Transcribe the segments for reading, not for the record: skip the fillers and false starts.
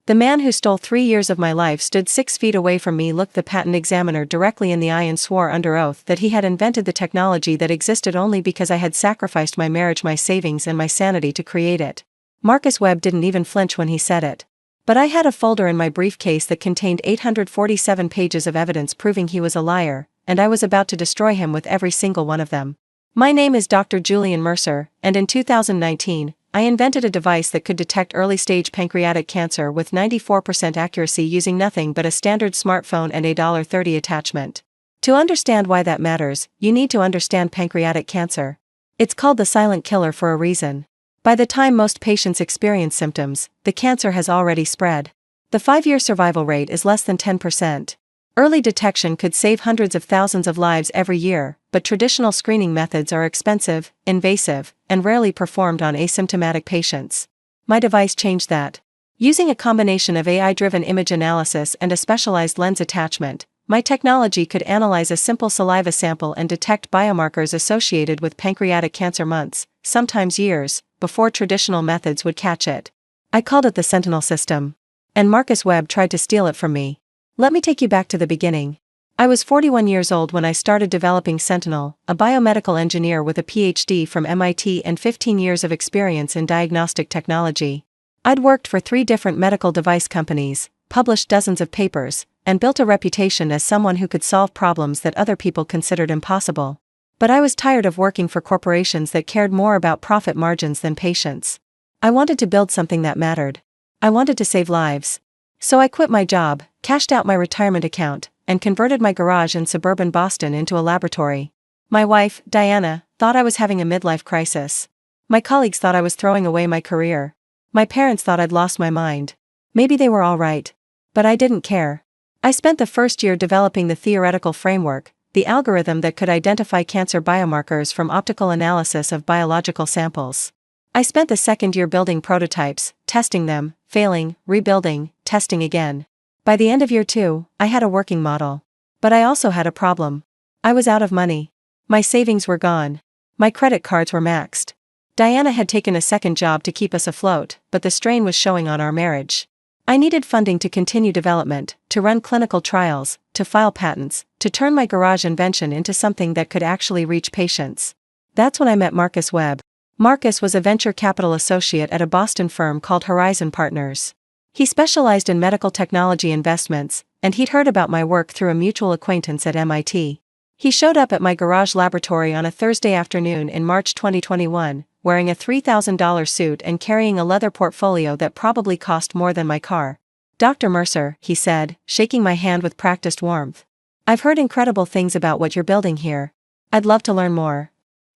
The man who stole 3 years of my life stood 6 feet away from me, looked the patent examiner directly in the eye and swore under oath that he had invented the technology that existed only because I had sacrificed my marriage, my savings and my sanity to create it. Marcus Webb didn't even flinch when he said it. But I had a folder in my briefcase that contained 847 pages of evidence proving he was a liar, and I was about to destroy him with every single one of them. My name is Dr. Julian Mercer, and in 2019, I invented a device that could detect early-stage pancreatic cancer with 94% accuracy using nothing but a standard smartphone and a $30 attachment. To understand why that matters, you need to understand pancreatic cancer. It's called the silent killer for a reason. By the time most patients experience symptoms, the cancer has already spread. The 5-year survival rate is less than 10%. Early detection could save hundreds of thousands of lives every year, but traditional screening methods are expensive, invasive, and rarely performed on asymptomatic patients. My device changed that. Using a combination of AI-driven image analysis and a specialized lens attachment, my technology could analyze a simple saliva sample and detect biomarkers associated with pancreatic cancer months, sometimes years, before traditional methods would catch it. I called it the Sentinel system. And Marcus Webb tried to steal it from me. Let me take you back to the beginning. I was 41 years old when I started developing Sentinel, a biomedical engineer with a PhD from MIT and 15 years of experience in diagnostic technology. I'd worked for 3 different medical device companies, published dozens of papers, and built a reputation as someone who could solve problems that other people considered impossible. But I was tired of working for corporations that cared more about profit margins than patients. I wanted to build something that mattered. I wanted to save lives. So I quit my job, cashed out my retirement account, and converted my garage in suburban Boston into a laboratory. My wife, Diana, thought I was having a midlife crisis. My colleagues thought I was throwing away my career. My parents thought I'd lost my mind. Maybe they were all right. But I didn't care. I spent the first year developing the theoretical framework, the algorithm that could identify cancer biomarkers from optical analysis of biological samples. I spent the second year building prototypes, testing them, failing, rebuilding, testing again. By the end of year 2, I had a working model. But I also had a problem. I was out of money. My savings were gone. My credit cards were maxed. Diana had taken a second job to keep us afloat, but the strain was showing on our marriage. I needed funding to continue development, to run clinical trials, to file patents, to turn my garage invention into something that could actually reach patients. That's when I met Marcus Webb. Marcus was a venture capital associate at a Boston firm called Horizon Partners. He specialized in medical technology investments, and he'd heard about my work through a mutual acquaintance at MIT. He showed up at my garage laboratory on a Thursday afternoon in March 2021, wearing a $3,000 suit and carrying a leather portfolio that probably cost more than my car. "Dr. Mercer," he said, shaking my hand with practiced warmth. "I've heard incredible things about what you're building here. I'd love to learn more."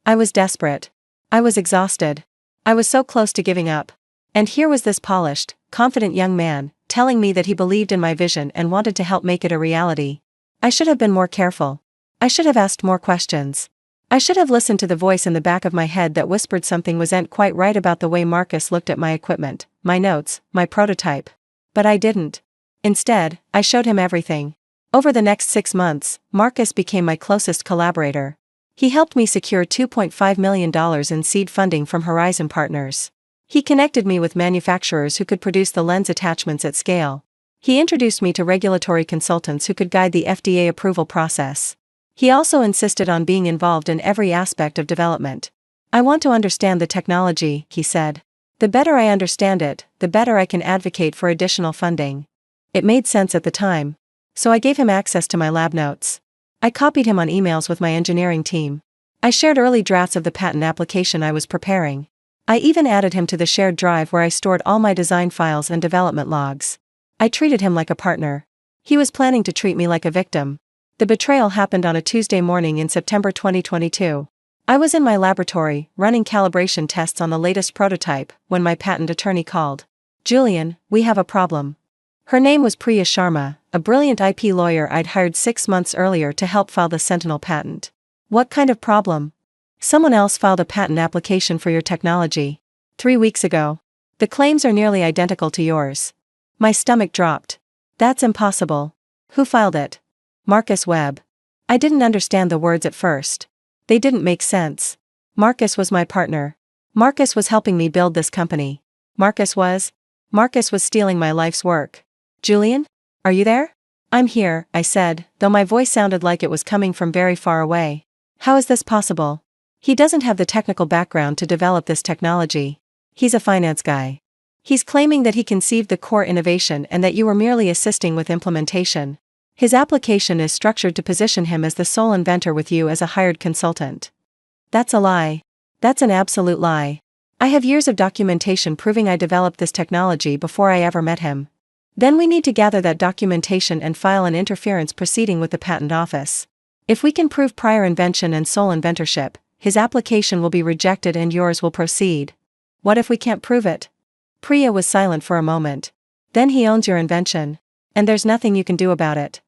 I was desperate. I was exhausted. I was so close to giving up. And here was this polished, confident young man, telling me that he believed in my vision and wanted to help make it a reality. I should have been more careful. I should have asked more questions. I should have listened to the voice in the back of my head that whispered something wasn't quite right about the way Marcus looked at my equipment, my notes, my prototype. But I didn't. Instead, I showed him everything. Over the next 6 months, Marcus became my closest collaborator. He helped me secure $2.5 million in seed funding from Horizon Partners. He connected me with manufacturers who could produce the lens attachments at scale. He introduced me to regulatory consultants who could guide the FDA approval process. He also insisted on being involved in every aspect of development. "I want to understand the technology," he said. "The better I understand it, the better I can advocate for additional funding." It made sense at the time. So I gave him access to my lab notes. I copied him on emails with my engineering team. I shared early drafts of the patent application I was preparing. I even added him to the shared drive where I stored all my design files and development logs. I treated him like a partner. He was planning to treat me like a victim. The betrayal happened on a Tuesday morning in September 2022. I was in my laboratory, running calibration tests on the latest prototype, when my patent attorney called. "Julian, we have a problem." Her name was Priya Sharma, a brilliant IP lawyer I'd hired 6 months earlier to help file the Sentinel patent. "What kind of problem?" "Someone else filed a patent application for your technology 3 weeks ago. The claims are nearly identical to yours." My stomach dropped. "That's impossible." "Who filed it?" "Marcus Webb." I didn't understand the words at first. They didn't make sense. Marcus was my partner. Marcus was helping me build this company. Marcus was? Marcus was stealing my life's work. Julian? Are you there? I'm here, I said, though my voice sounded like it was coming from very far away. How is this possible? He doesn't have the technical background to develop this technology. He's a finance guy. He's claiming that he conceived the core innovation and that you were merely assisting with implementation. His application is structured to position him as the sole inventor with you as a hired consultant. That's a lie. That's an absolute lie. I have years of documentation proving I developed this technology before I ever met him. Then we need to gather that documentation and file an interference proceeding with the patent office. If we can prove prior invention and sole inventorship, his application will be rejected and yours will proceed. What if we can't prove it? Priya was silent for a moment. Then he owns your invention. And there's nothing you can do about it.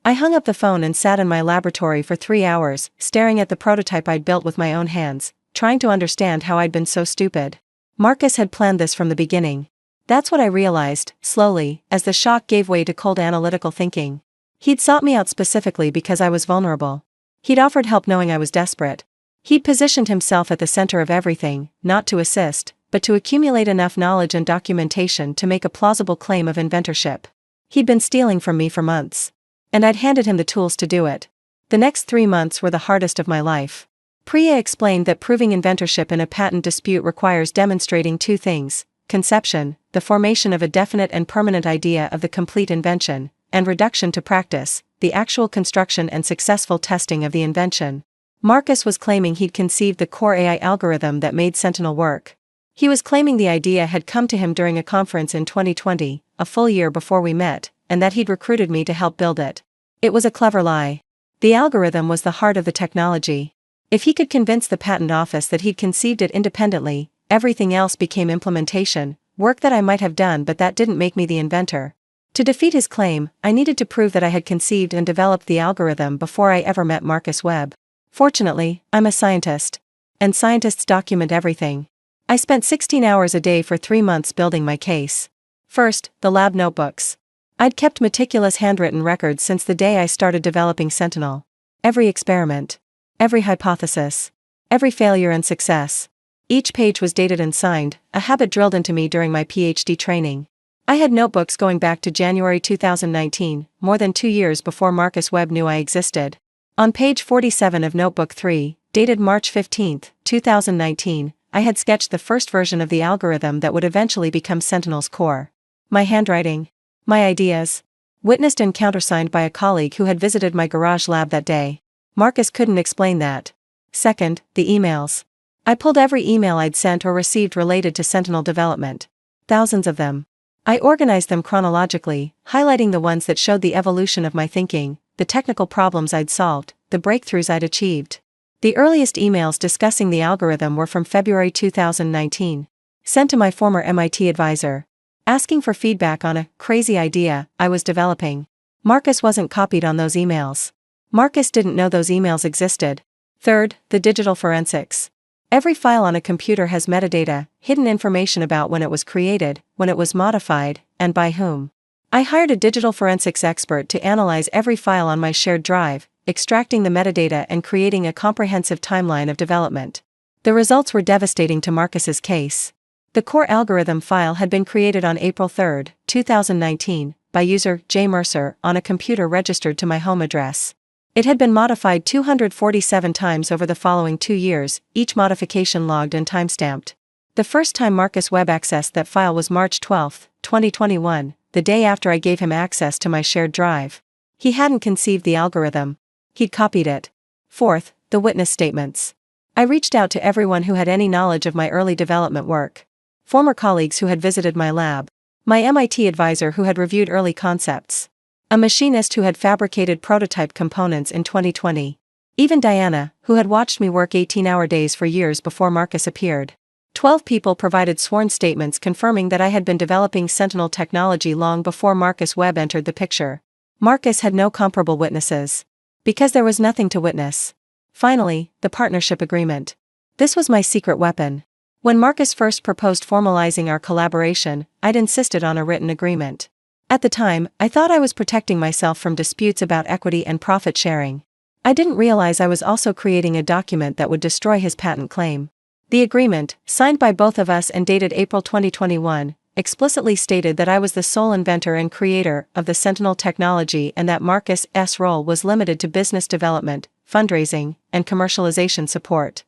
I hung up the phone and sat in my laboratory for 3 hours, staring at the prototype I'd built with my own hands, trying to understand how I'd been so stupid. Marcus had planned this from the beginning. That's what I realized, slowly, as the shock gave way to cold analytical thinking. He'd sought me out specifically because I was vulnerable. He'd offered help knowing I was desperate. He'd positioned himself at the center of everything, not to assist, but to accumulate enough knowledge and documentation to make a plausible claim of inventorship. He'd been stealing from me for months. And I'd handed him the tools to do it. The next 3 months were the hardest of my life. Priya explained that proving inventorship in a patent dispute requires demonstrating 2 things: conception, the formation of a definite and permanent idea of the complete invention, and reduction to practice, the actual construction and successful testing of the invention. Marcus was claiming he'd conceived the core AI algorithm that made Sentinel work. He was claiming the idea had come to him during a conference in 2020, a full year before we met, and that he'd recruited me to help build it. It was a clever lie. The algorithm was the heart of the technology. If he could convince the patent office that he'd conceived it independently, everything else became implementation, work that I might have done but that didn't make me the inventor. To defeat his claim, I needed to prove that I had conceived and developed the algorithm before I ever met Marcus Webb. Fortunately, I'm a scientist. And scientists document everything. I spent 16 hours a day for 3 months building my case. First, the lab notebooks. I'd kept meticulous handwritten records since the day I started developing Sentinel. Every experiment. Every hypothesis. Every failure and success. Each page was dated and signed, a habit drilled into me during my PhD training. I had notebooks going back to January 2019, more than 2 years before Marcus Webb knew I existed. On page 47 of Notebook 3, dated March 15, 2019, I had sketched the first version of the algorithm that would eventually become Sentinel's core. My handwriting. My ideas. Witnessed and countersigned by a colleague who had visited my garage lab that day. Marcus couldn't explain that. Second, the emails. I pulled every email I'd sent or received related to Sentinel development. Thousands of them. I organized them chronologically, highlighting the ones that showed the evolution of my thinking, the technical problems I'd solved, the breakthroughs I'd achieved. The earliest emails discussing the algorithm were from February 2019. Sent to my former MIT advisor. Asking for feedback on a crazy idea I was developing. Marcus wasn't copied on those emails. Marcus didn't know those emails existed. Third, the digital forensics. Every file on a computer has metadata, hidden information about when it was created, when it was modified, and by whom. I hired a digital forensics expert to analyze every file on my shared drive, extracting the metadata and creating a comprehensive timeline of development. The results were devastating to Marcus's case. The core algorithm file had been created on April 3, 2019, by user J. Mercer on a computer registered to my home address. It had been modified 247 times over the following 2 years, each modification logged and timestamped. The first time Marcus Webb accessed that file was March 12, 2021, the day after I gave him access to my shared drive. He hadn't conceived the algorithm. He'd copied it. Fourth, the witness statements. I reached out to everyone who had any knowledge of my early development work. Former colleagues who had visited my lab. My MIT advisor who had reviewed early concepts. A machinist who had fabricated prototype components in 2020. Even Diana, who had watched me work 18-hour days for years before Marcus appeared. 12 people provided sworn statements confirming that I had been developing Sentinel technology long before Marcus Webb entered the picture. Marcus had no comparable witnesses. Because there was nothing to witness. Finally, the partnership agreement. This was my secret weapon. When Marcus first proposed formalizing our collaboration, I'd insisted on a written agreement. At the time, I thought I was protecting myself from disputes about equity and profit sharing. I didn't realize I was also creating a document that would destroy his patent claim. The agreement, signed by both of us and dated April 2021, explicitly stated that I was the sole inventor and creator of the Sentinel technology and that Marcus's role was limited to business development, fundraising, and commercialization support.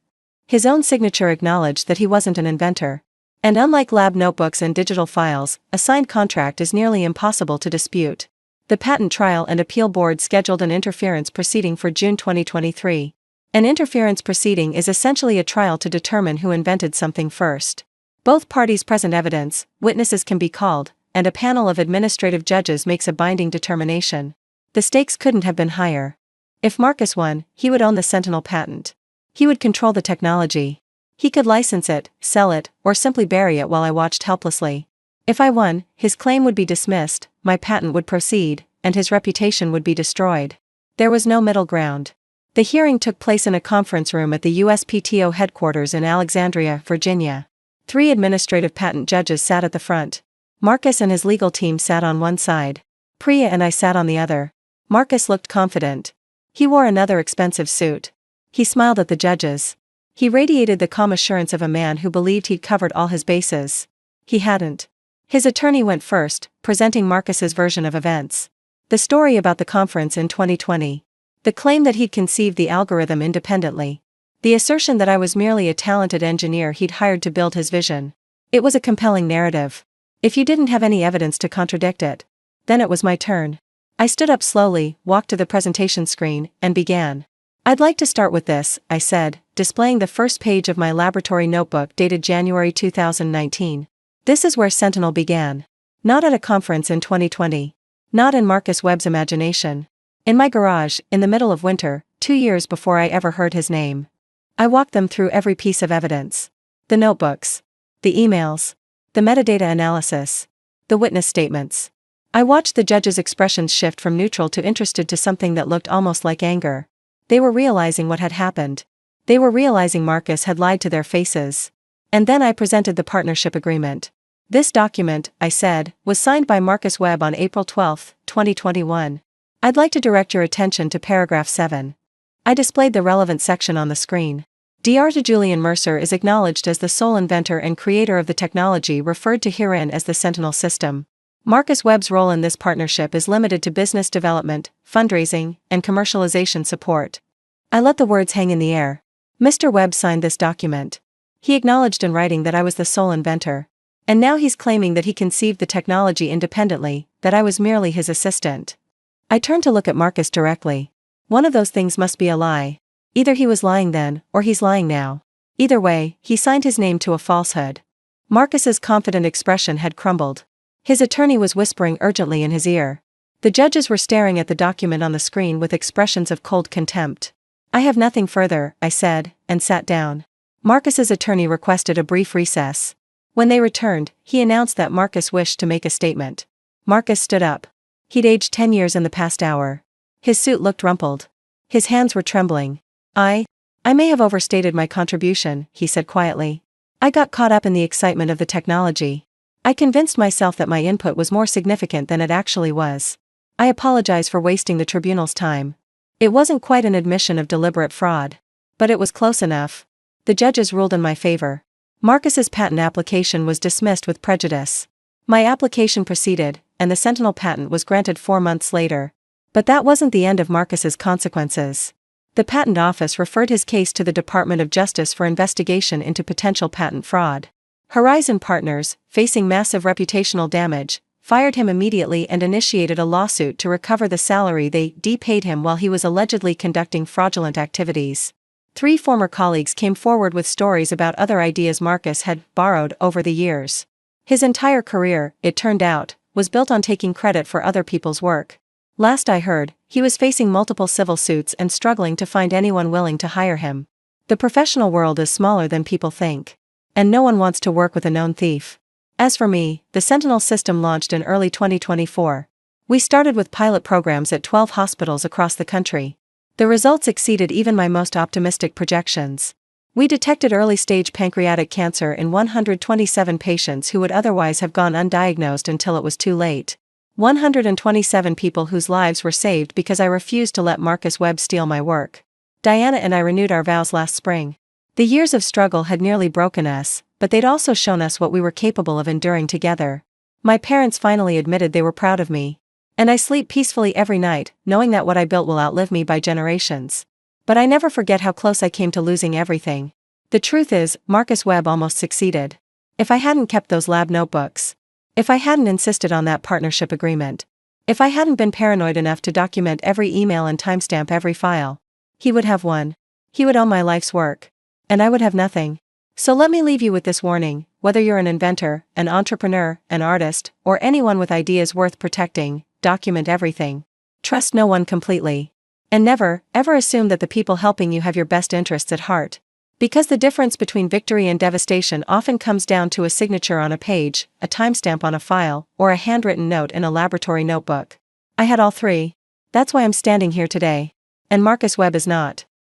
His own signature acknowledged that he wasn't an inventor. And unlike lab notebooks and digital files, a signed contract is nearly impossible to dispute. The Patent Trial and Appeal Board scheduled an interference proceeding for June 2023. An interference proceeding is essentially a trial to determine who invented something first. Both parties present evidence, witnesses can be called, and a panel of administrative judges makes a binding determination. The stakes couldn't have been higher. If Marcus won, he would own the Sentinel patent. He would control the technology. He could license it, sell it, or simply bury it while I watched helplessly. If I won, his claim would be dismissed, my patent would proceed, and his reputation would be destroyed. There was no middle ground. The hearing took place in a conference room at the USPTO headquarters in Alexandria, Virginia. 3 administrative patent judges sat at the front. Marcus and his legal team sat on one side. Priya and I sat on the other. Marcus looked confident. He wore another expensive suit. He smiled at the judges. He radiated the calm assurance of a man who believed he'd covered all his bases. He hadn't. His attorney went first, presenting Marcus's version of events. The story about the conference in 2020. The claim that he'd conceived the algorithm independently. The assertion that I was merely a talented engineer he'd hired to build his vision. It was a compelling narrative. If you didn't have any evidence to contradict it, then it was my turn. I stood up slowly, walked to the presentation screen, and began. I'd like to start with this, I said, displaying the first page of my laboratory notebook dated January 2019. This is where Sentinel began. Not at a conference in 2020. Not in Marcus Webb's imagination. In my garage, in the middle of winter, 2 years before I ever heard his name. I walked them through every piece of evidence. The notebooks. The emails. The metadata analysis. The witness statements. I watched the judges' expressions shift from neutral to interested to something that looked almost like anger. They were realizing what had happened. They were realizing Marcus had lied to their faces. And then I presented the partnership agreement. This document, I said, was signed by Marcus Webb on April 12, 2021. I'd like to direct your attention to paragraph 7. I displayed the relevant section on the screen. Dr. Julian Mercer is acknowledged as the sole inventor and creator of the technology referred to herein as the Sentinel system. Marcus Webb's role in this partnership is limited to business development, fundraising, and commercialization support. I let the words hang in the air. Mr. Webb signed this document. He acknowledged in writing that I was the sole inventor. And now he's claiming that he conceived the technology independently, that I was merely his assistant. I turned to look at Marcus directly. One of those things must be a lie. Either he was lying then, or he's lying now. Either way, he signed his name to a falsehood. Marcus's confident expression had crumbled. His attorney was whispering urgently in his ear. The judges were staring at the document on the screen with expressions of cold contempt. I have nothing further, I said, and sat down. Marcus's attorney requested a brief recess. When they returned, he announced that Marcus wished to make a statement. Marcus stood up. He'd aged 10 years in the past hour. His suit looked rumpled. His hands were trembling. I may have overstated my contribution, he said quietly. I got caught up in the excitement of the technology. I convinced myself that my input was more significant than it actually was. I apologize for wasting the tribunal's time. It wasn't quite an admission of deliberate fraud. But it was close enough. The judges ruled in my favor. Marcus's patent application was dismissed with prejudice. My application proceeded, and the Sentinel patent was granted 4 months later. But that wasn't the end of Marcus's consequences. The Patent Office referred his case to the Department of Justice for investigation into potential patent fraud. Horizon Partners, facing massive reputational damage, fired him immediately and initiated a lawsuit to recover the salary they paid him while he was allegedly conducting fraudulent activities. 3 former colleagues came forward with stories about other ideas Marcus had borrowed over the years. His entire career, it turned out, was built on taking credit for other people's work. Last I heard, he was facing multiple civil suits and struggling to find anyone willing to hire him. The professional world is smaller than people think. And no one wants to work with a known thief. As for me, the Sentinel system launched in early 2024. We started with pilot programs at 12 hospitals across the country. The results exceeded even my most optimistic projections. We detected early-stage pancreatic cancer in 127 patients who would otherwise have gone undiagnosed until it was too late. 127 people whose lives were saved because I refused to let Marcus Webb steal my work. Diana and I renewed our vows last spring. The years of struggle had nearly broken us, but but they'd also shown us what we were capable of enduring together. My parents finally admitted they were proud of me. And I sleep peacefully every night, knowing that what I built will outlive me by generations. But I never forget how close I came to losing everything. The truth is, Marcus Webb almost succeeded. If I hadn't kept those lab notebooks. If I hadn't insisted on that partnership agreement. If I hadn't been paranoid enough to document every email and timestamp every file. He would have won. He would own my life's work. And I would have nothing. So let me leave you with this warning: whether you're an inventor, an entrepreneur, an artist, or anyone with ideas worth protecting, document everything. Trust no one completely. And never, ever assume that the people helping you have your best interests at heart. Because the difference between victory and devastation often comes down to a signature on a page, a timestamp on a file, or a handwritten note in a laboratory notebook. I had all three. That's why I'm standing here today. And Marcus Webb is not.